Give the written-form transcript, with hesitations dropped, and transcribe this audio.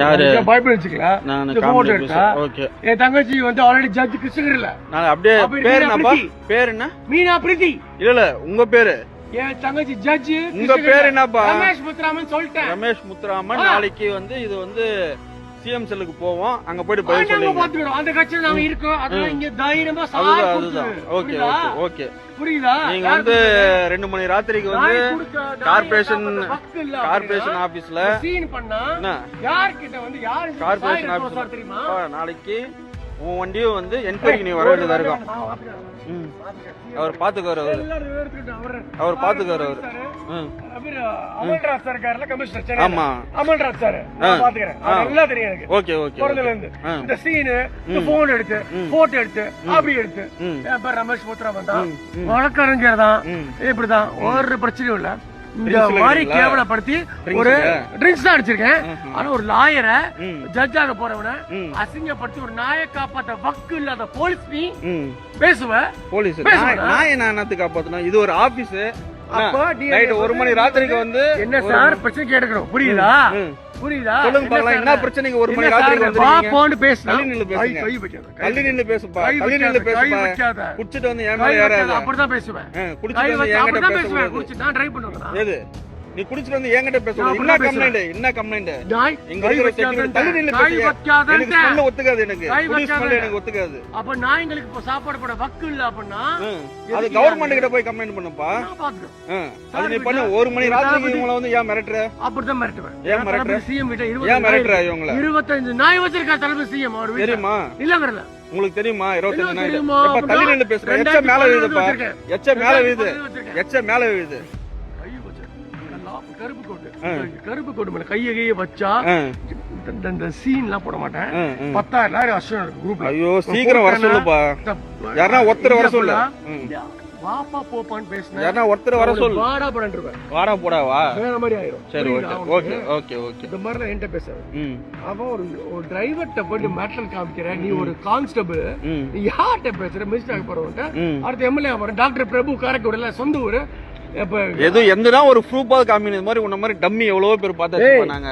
யாரு பயப்பட வச்சுக்கல போட்டோ எடுத்தா என் தங்கச்சி வந்து ஆல்ரெடி ஜட்ஜ் கிருஷ்ணகிரில நான் அப்படியே பேர் என்னப்பா பேர் என்ன மீனா பிரீத்தி இல்ல உங்க பேரு என் தங்கச்சி ஜட்ஜ் உங்க பேர் என்னப்பா ரமேஷ் முத்துராமன் சொல்லிட்டேன் ரமேஷ் முத்துராமன் நாளைக்கு வந்து இது வந்து சிஎம் செல்லுக்கு போவோம் அங்க போயிட்டு பதில் சொல்லுங்க பாத்துறோம் அந்த கட்சியில நாங்க இருக்கோம் அதனால இங்க தைரியமா சார் ஓகே ஓகே ஓகே புரியுதா நீங்க வந்து 2 மணி ராத்திரிக்கு வந்து கார்ப்பரேஷன் ஆபீஸ்ல சீன் பண்ணா யார் கிட்ட வந்து யார் கார்ப்பரேஷன் ஆபீஸ்ல தெரியுமா நாளைக்கு உன் வண்டியும் வந்து என்கொயரிக்கு நீ வர வேண்டியதா இருக்கும் அவர் பாத்துக்காரு அவர் பாத்துக்காரு அமல்ராஜ் சார் இருக்காருல கமிஷனர் ஆமா அமல்ராஜ் சார் நான் பாத்துக்கறேன் நல்லா தெரியும் எனக்கு ஓகே ஓகே பொறந்தல இருந்து இந்த சீன் இந்த போன் எடுத்து போட்டோ எடுத்து அப்படி எடுத்து பேர் ரமேஷ் முத்துராமன் தான் வழக்கறிஞர் தான் இப்படிதான் ஒரு பிரச்சனையும் இல்ல இந்த மாதிரி கேவலப்படுத்தி ஒரு ட்ரிங்க்ஸ் தான் அடிச்சிருக்கேன் ஆனா ஒரு லாயரை ஜட்ஜாக போறவன அசிங்கப்படுத்தி ஒரு நாயை காப்பாத்த வக்கு இல்லாத போலீஸ் நீ பேசுவ போலீஸ் நாயை நான் என்னத்துக்கு காப்பாத்தணும் இது ஒரு ஆபீஸ் நைட் 1 மணி ராத்திரிக்கு வந்து என்ன சார் பிரச்சனை கேட்கணும் புரியுதா புரியுதா சொல்லுங்க பாக்கலாம் என்ன பிரச்சனைக்கு 1 மணி ராத்திரிக்கு வந்து வா போன்னு பேசு தள்ளி நின்னு பேசுங்க கை வைக்காத தள்ளி நின்னு பேசுப்பா தள்ளி நின்னு பேசுப்பா குடிச்சிட்டு வந்து ஏன் மேல ஏறாத அப்படி தான் பேசுவேன் குடிச்சிட்டு வந்து என்கிட்ட பேசுவேன் குடிச்சிட்டு நான் டிரைவ் பண்ணுவேன் எது நீ குடிச்சிட்டு வந்து என்கிட்ட பேசுறது என்ன கம்ப்ளைண்ட் இங்க இருக்கிற செக்யூரிட்டி தள்ளி நின்னு பேசுங்க எனக்கு ஸ்மெல் ஒத்துக்காது எனக்கு குடி ஸ்மெல் எனக்கு ஒத்துக்காது அப்ப நாய்ங்களுக்கு இப்ப சாப்பாடு போட வக்கு இல்ல அப்படினா அது கவர்மெண்ட் கிட்ட போய் கம்ப்ளைண்ட் பண்ணுப்பா அது நீ பண்ணு 1 மணி ராத்திரிக்கு இவங்கள வந்து ஏன் மிரட்டற அப்படி தான் மிரட்டுவேன் ஏன் மிரட்டற சிஎம் கிட்ட ஏன் மிரட்டற இவங்கள 25 நாய் வச்சிருக்கா தலைமை சிஎம் அவர் தெரியுமா இல்லங்கறல உங்களுக்கு தெரியுமா 25 நாய் இப்ப தள்ளி நின்னு பேசுற எச்ச மேல விழுதுப்பா எச்ச மேல விழுது எச்ச மேல விழுது கருப்பு கோட்டு மேல கையை வச்சா இந்த சீன் எல்லாம் போட மாட்டேன் 10,000 வருஷம் குரூப் ஐயோ சீக்கிரம் வர சொல்லுப்பா யாரா ஒருத்தர் வர சொல்லு வாப்பா போப்பான்னு பேசுனா யாரா ஒருத்தர் வர சொல்லு வாடா போடன்றேன் வாடா போடாவா வேற மாதிரி ஆயிரும் சரி ஓகே ஓகே ஓகே இந்த மாதிரி என்கிட்ட பேசாத அவன் ஒரு டிரைவர்ட்ட போயிட்டு மேட்டர் காமிக்கிற நீ ஒரு கான்ஸ்டபிள் நீ யார்கிட்ட பேசுற மிஸ்டேக் போறவன்ட்ட அடுத்த எம்எல்ஏ போற டாக்டர் பிரபு காரைக்குடில சொந்த ஊரு எது எந்தனா ஒரு ப்ரூஃபா காமினது மாதிரி உன்ன மாதிரி டம்மி எவ்வளவோ பேர் பார்த்தாச்சு நாங்க